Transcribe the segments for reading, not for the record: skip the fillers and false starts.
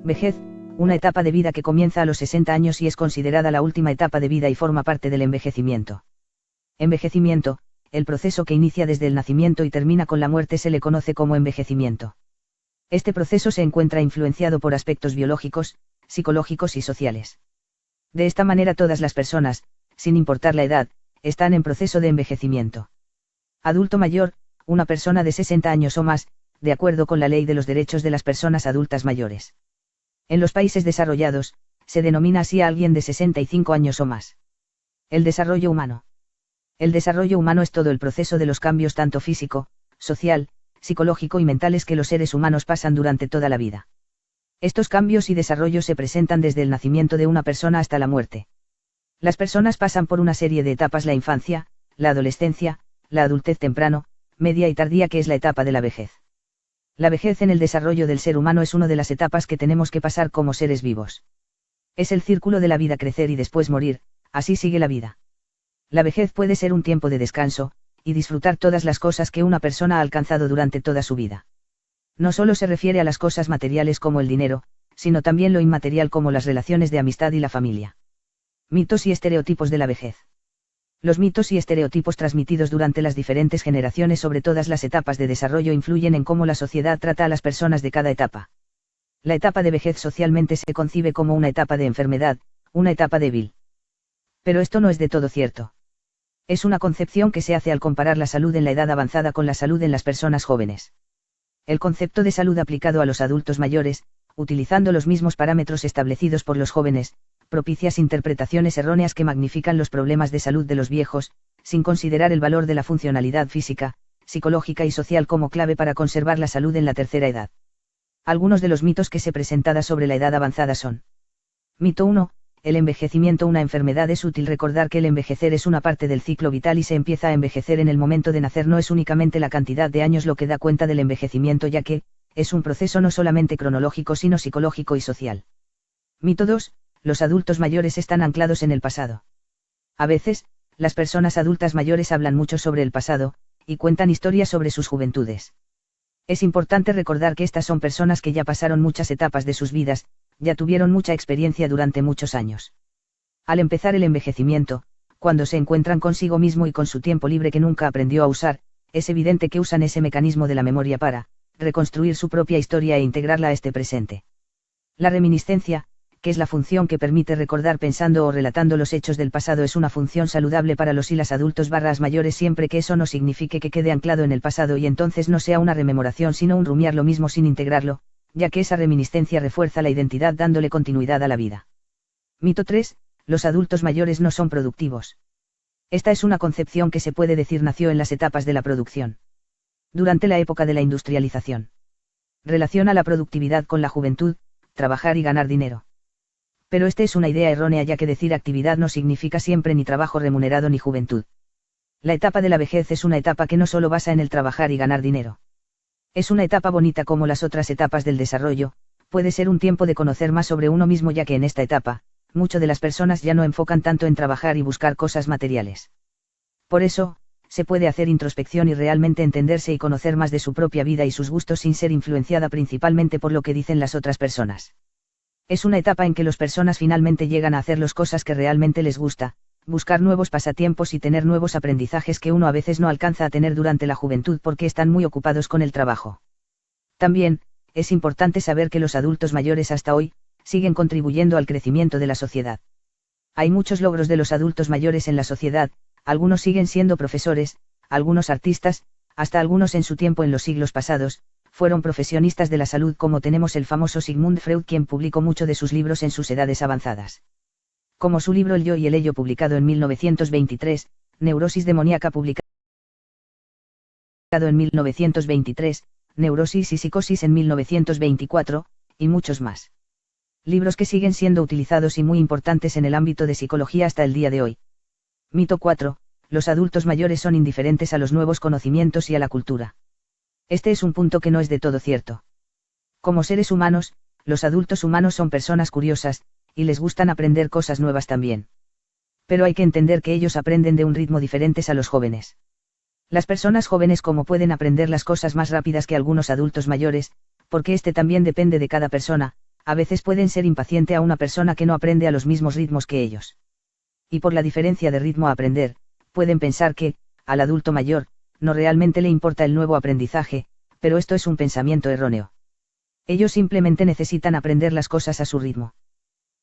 Vejez, una etapa de vida que comienza a los 60 años y es considerada la última etapa de vida y forma parte del envejecimiento. Envejecimiento, el proceso que inicia desde el nacimiento y termina con la muerte se le conoce como envejecimiento. Este proceso se encuentra influenciado por aspectos biológicos, psicológicos y sociales. De esta manera todas las personas, sin importar la edad, están en proceso de envejecimiento. Adulto mayor, una persona de 60 años o más, de acuerdo con la Ley de los Derechos de las Personas Adultas Mayores. En los países desarrollados, se denomina así a alguien de 65 años o más. El desarrollo humano. El desarrollo humano es todo el proceso de los cambios tanto físico, social, psicológico y mentales que los seres humanos pasan durante toda la vida. Estos cambios y desarrollos se presentan desde el nacimiento de una persona hasta la muerte. Las personas pasan por una serie de etapas: la infancia, la adolescencia, la adultez temprano, media y tardía, que es la etapa de la vejez. La vejez en el desarrollo del ser humano es una de las etapas que tenemos que pasar como seres vivos. Es el círculo de la vida: crecer y después morir, así sigue la vida. La vejez puede ser un tiempo de descanso, y disfrutar todas las cosas que una persona ha alcanzado durante toda su vida. No solo se refiere a las cosas materiales como el dinero, sino también lo inmaterial como las relaciones de amistad y la familia. Mitos y estereotipos de la vejez. Los mitos y estereotipos transmitidos durante las diferentes generaciones sobre todas las etapas de desarrollo influyen en cómo la sociedad trata a las personas de cada etapa. La etapa de vejez socialmente se concibe como una etapa de enfermedad, una etapa débil. Pero esto no es de todo cierto. Es una concepción que se hace al comparar la salud en la edad avanzada con la salud en las personas jóvenes. El concepto de salud aplicado a los adultos mayores, utilizando los mismos parámetros establecidos por los jóvenes, propicias interpretaciones erróneas que magnifican los problemas de salud de los viejos, sin considerar el valor de la funcionalidad física, psicológica y social como clave para conservar la salud en la tercera edad. Algunos de los mitos que se presentan sobre la edad avanzada son: Mito 1. El envejecimiento una enfermedad. Es útil recordar que el envejecer es una parte del ciclo vital y se empieza a envejecer en el momento de nacer. No es únicamente la cantidad de años lo que da cuenta del envejecimiento, ya que es un proceso no solamente cronológico sino psicológico y social. Mito 2. Los adultos mayores están anclados en el pasado. A veces, las personas adultas mayores hablan mucho sobre el pasado, y cuentan historias sobre sus juventudes. Es importante recordar que estas son personas que ya pasaron muchas etapas de sus vidas, ya tuvieron mucha experiencia durante muchos años. Al empezar el envejecimiento, cuando se encuentran consigo mismo y con su tiempo libre que nunca aprendió a usar, es evidente que usan ese mecanismo de la memoria para reconstruir su propia historia e integrarla a este presente. La reminiscencia, que es la función que permite recordar pensando o relatando los hechos del pasado, es una función saludable para los y las adultos mayores siempre que eso no signifique que quede anclado en el pasado y entonces no sea una rememoración sino un rumiar lo mismo sin integrarlo, ya que esa reminiscencia refuerza la identidad dándole continuidad a la vida. Mito 3. Los adultos mayores no son productivos. Esta es una concepción que se puede decir nació en las etapas de la producción. Durante la época de la industrialización. Relaciona la productividad con la juventud, trabajar y ganar dinero. Pero esta es una idea errónea, ya que decir actividad no significa siempre ni trabajo remunerado ni juventud. La etapa de la vejez es una etapa que no solo basa en el trabajar y ganar dinero. Es una etapa bonita como las otras etapas del desarrollo, puede ser un tiempo de conocer más sobre uno mismo, ya que en esta etapa, mucho de las personas ya no enfocan tanto en trabajar y buscar cosas materiales. Por eso, se puede hacer introspección y realmente entenderse y conocer más de su propia vida y sus gustos sin ser influenciada principalmente por lo que dicen las otras personas. Es una etapa en que las personas finalmente llegan a hacer las cosas que realmente les gusta, buscar nuevos pasatiempos y tener nuevos aprendizajes que uno a veces no alcanza a tener durante la juventud porque están muy ocupados con el trabajo. También, es importante saber que los adultos mayores hasta hoy, siguen contribuyendo al crecimiento de la sociedad. Hay muchos logros de los adultos mayores en la sociedad, algunos siguen siendo profesores, algunos artistas, hasta algunos en su tiempo en los siglos pasados, fueron profesionistas de la salud, como tenemos el famoso Sigmund Freud, quien publicó mucho de sus libros en sus edades avanzadas. Como su libro El yo y el ello, publicado en 1923, Neurosis demoníaca, publicado en 1923, Neurosis y psicosis en 1924, y muchos más. Libros que siguen siendo utilizados y muy importantes en el ámbito de psicología hasta el día de hoy. Mito 4. Los adultos mayores son indiferentes a los nuevos conocimientos y a la cultura. Este es un punto que no es de todo cierto. Como seres humanos, los adultos humanos son personas curiosas, y les gustan aprender cosas nuevas también. Pero hay que entender que ellos aprenden de un ritmo diferente a los jóvenes. Las personas jóvenes como pueden aprender las cosas más rápidas que algunos adultos mayores, porque este también depende de cada persona, A veces pueden ser impaciente a una persona que no aprende a los mismos ritmos que ellos. Y por la diferencia de ritmo a aprender, pueden pensar que, al adulto mayor, no realmente le importa el nuevo aprendizaje, pero esto es un pensamiento erróneo. Ellos simplemente necesitan aprender las cosas a su ritmo.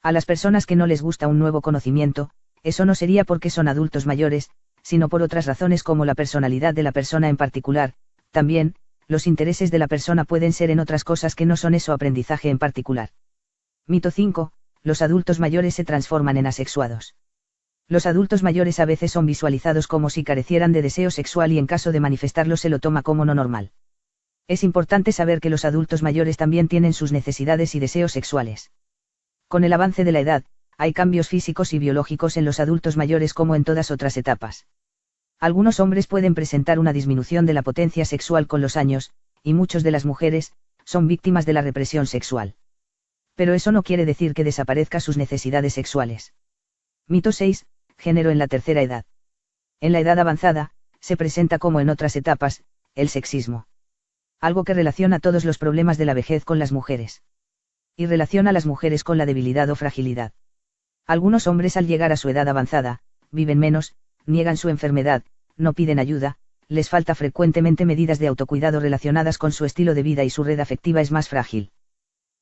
A las personas que no les gusta un nuevo conocimiento, eso no sería porque son adultos mayores, sino por otras razones como la personalidad de la persona en particular. También, los intereses de la persona pueden ser en otras cosas que no son eso aprendizaje en particular. Mito 5. Los adultos mayores se transforman en asexuados. Los adultos mayores a veces son visualizados como si carecieran de deseo sexual y en caso de manifestarlo se lo toma como no normal. Es importante saber que los adultos mayores también tienen sus necesidades y deseos sexuales. Con el avance de la edad, hay cambios físicos y biológicos en los adultos mayores como en todas otras etapas. Algunos hombres pueden presentar una disminución de la potencia sexual con los años, y muchas de las mujeres son víctimas de la represión sexual. Pero eso no quiere decir que desaparezcan sus necesidades sexuales. Mito 6. Género en la tercera edad. En la edad avanzada, se presenta como en otras etapas, el sexismo. Algo que relaciona todos los problemas de la vejez con las mujeres. Y relaciona a las mujeres con la debilidad o fragilidad. Algunos hombres al llegar a su edad avanzada, viven menos, niegan su enfermedad, no piden ayuda, les falta frecuentemente medidas de autocuidado relacionadas con su estilo de vida y su red afectiva es más frágil.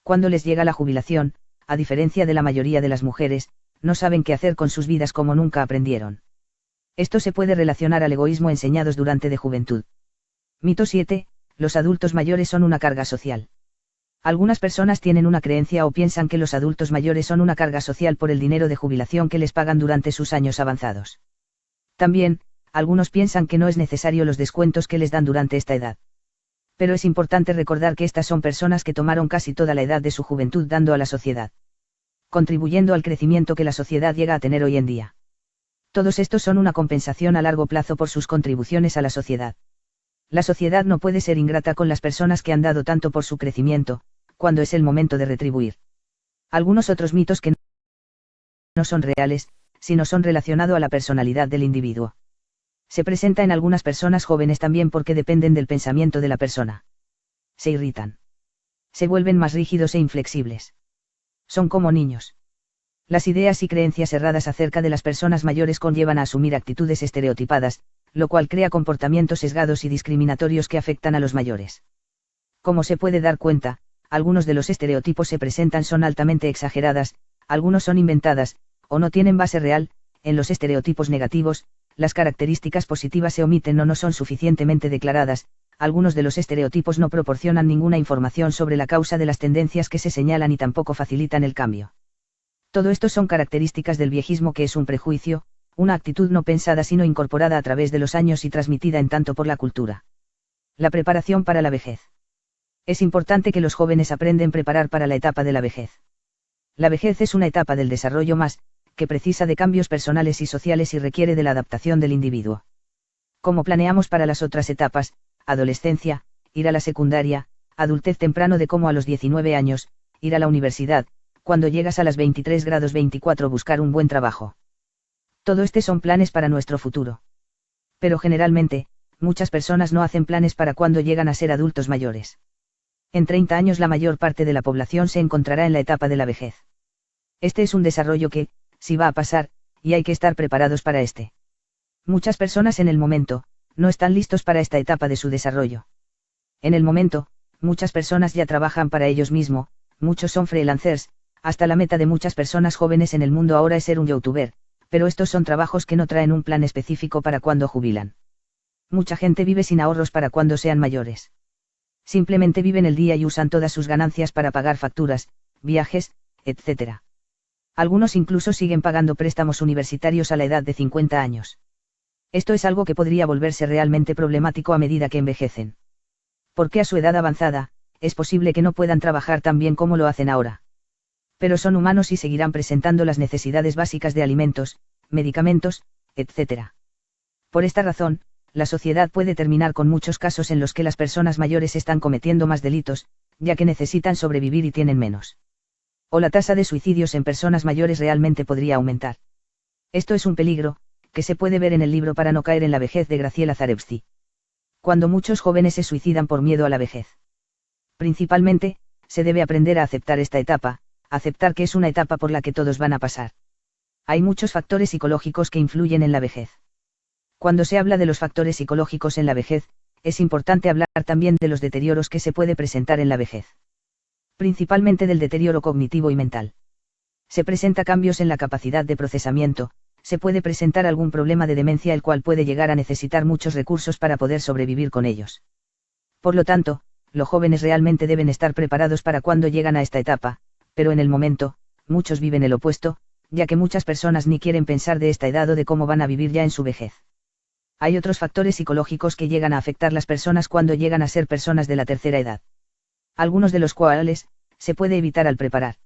Cuando les llega la jubilación, a diferencia de la mayoría de las mujeres, no saben qué hacer con sus vidas como nunca aprendieron. Esto se puede relacionar al egoísmo enseñados durante de juventud. Mito 7. Los adultos mayores son una carga social. Algunas personas tienen una creencia o piensan que los adultos mayores son una carga social por el dinero de jubilación que les pagan durante sus años avanzados. También, algunos piensan que no es necesario los descuentos que les dan durante esta edad. Pero es importante recordar que estas son personas que tomaron casi toda la edad de su juventud dando a la sociedad, contribuyendo al crecimiento que la sociedad llega a tener hoy en día. Todos estos son una compensación a largo plazo por sus contribuciones a la sociedad. La sociedad no puede ser ingrata con las personas que han dado tanto por su crecimiento, cuando es el momento de retribuir. Algunos otros mitos que no son reales, sino son relacionados a la personalidad del individuo. Se presenta en algunas personas jóvenes también porque dependen del pensamiento de la persona. Se irritan. Se vuelven más rígidos e inflexibles. Son como niños. Las ideas y creencias erradas acerca de las personas mayores conllevan a asumir actitudes estereotipadas, lo cual crea comportamientos sesgados y discriminatorios que afectan a los mayores. Como se puede dar cuenta, algunos de los estereotipos se presentan son altamente exageradas, algunos son inventadas, o no tienen base real. En los estereotipos negativos, las características positivas se omiten o no son suficientemente declaradas. Algunos de los estereotipos no proporcionan ninguna información sobre la causa de las tendencias que se señalan y tampoco facilitan el cambio. Todo esto son características del viejismo, que es un prejuicio, una actitud no pensada sino incorporada a través de los años y transmitida en tanto por la cultura. La preparación para la vejez. Es importante que los jóvenes aprenden a preparar para la etapa de la vejez. La vejez es una etapa del desarrollo más, que precisa de cambios personales y sociales y requiere de la adaptación del individuo. Como planeamos para las otras etapas, adolescencia, ir a la secundaria, adultez temprano de como a los 19 años, ir a la universidad, cuando llegas a las 23 grados 24 buscar un buen trabajo. Todo este son planes para nuestro futuro. Pero generalmente, muchas personas no hacen planes para cuando llegan a ser adultos mayores. En 30 años la mayor parte de la población se encontrará en la etapa de la vejez. Este es un desarrollo que, sí va a pasar, y hay que estar preparados para este. Muchas personas en el momento, no están listos para esta etapa de su desarrollo. En el momento, muchas personas ya trabajan para ellos mismos, muchos son freelancers, hasta la meta de muchas personas jóvenes en el mundo ahora es ser un youtuber, pero estos son trabajos que no traen un plan específico para cuando jubilan. Mucha gente vive sin ahorros para cuando sean mayores. Simplemente viven el día y usan todas sus ganancias para pagar facturas, viajes, etc. Algunos incluso siguen pagando préstamos universitarios a la edad de 50 años. Esto es algo que podría volverse realmente problemático a medida que envejecen. Porque a su edad avanzada, es posible que no puedan trabajar tan bien como lo hacen ahora. Pero son humanos y seguirán presentando las necesidades básicas de alimentos, medicamentos, etc. Por esta razón, la sociedad puede terminar con muchos casos en los que las personas mayores están cometiendo más delitos, ya que necesitan sobrevivir y tienen menos. O la tasa de suicidios en personas mayores realmente podría aumentar. Esto es un peligro, que se puede ver en el libro Para no caer en la vejez de Graciela Zarevsky. Cuando muchos jóvenes se suicidan por miedo a la vejez. Principalmente, se debe aprender a aceptar esta etapa, aceptar que es una etapa por la que todos van a pasar. Hay muchos factores psicológicos que influyen en la vejez. Cuando se habla de los factores psicológicos en la vejez, es importante hablar también de los deterioros que se puede presentar en la vejez. Principalmente del deterioro cognitivo y mental. Se presenta cambios en la capacidad de procesamiento, se puede presentar algún problema de demencia el cual puede llegar a necesitar muchos recursos para poder sobrevivir con ellos. Por lo tanto, los jóvenes realmente deben estar preparados para cuando llegan a esta etapa, pero en el momento, muchos viven el opuesto, ya que muchas personas ni quieren pensar de esta edad o de cómo van a vivir ya en su vejez. Hay otros factores psicológicos que llegan a afectar a las personas cuando llegan a ser personas de la tercera edad. Algunos de los cuales se puede evitar al preparar.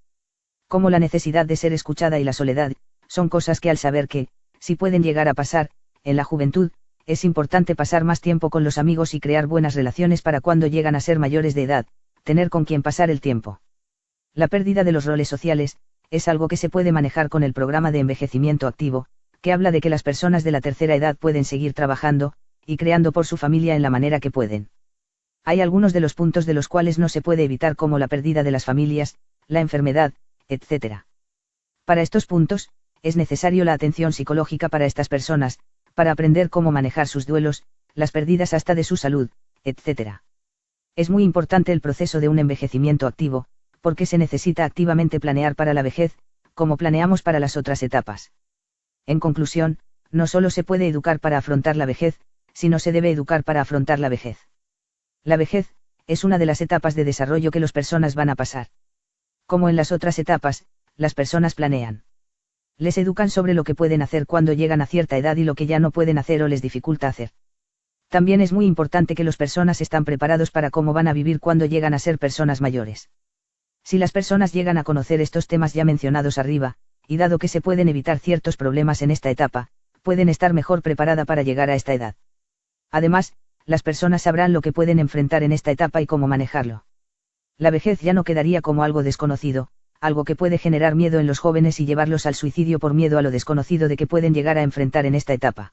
Como la necesidad de ser escuchada y la soledad, son cosas que al saber que, si pueden llegar a pasar, en la juventud, es importante pasar más tiempo con los amigos y crear buenas relaciones para cuando llegan a ser mayores de edad, tener con quien pasar el tiempo. La pérdida de los roles sociales, es algo que se puede manejar con el programa de envejecimiento activo, que habla de que las personas de la tercera edad pueden seguir trabajando, y creando por su familia en la manera que pueden. Hay algunos de los puntos de los cuales no se puede evitar como la pérdida de las familias, la enfermedad, etc. Para estos puntos, es necesario la atención psicológica para estas personas, para aprender cómo manejar sus duelos, las pérdidas hasta de su salud, etc. Es muy importante el proceso de un envejecimiento activo, porque se necesita activamente planear para la vejez, como planeamos para las otras etapas. En conclusión, no solo se puede educar para afrontar la vejez, sino se debe educar para afrontar la vejez. La vejez, es una de las etapas de desarrollo que las personas van a pasar. Como en las otras etapas, las personas planean. Les educan sobre lo que pueden hacer cuando llegan a cierta edad y lo que ya no pueden hacer o les dificulta hacer. También es muy importante que las personas están preparados para cómo van a vivir cuando llegan a ser personas mayores. Si las personas llegan a conocer estos temas ya mencionados arriba, y dado que se pueden evitar ciertos problemas en esta etapa, pueden estar mejor preparada para llegar a esta edad. Además, las personas sabrán lo que pueden enfrentar en esta etapa y cómo manejarlo. La vejez ya no quedaría como algo desconocido, algo que puede generar miedo en los jóvenes y llevarlos al suicidio por miedo a lo desconocido de que pueden llegar a enfrentar en esta etapa.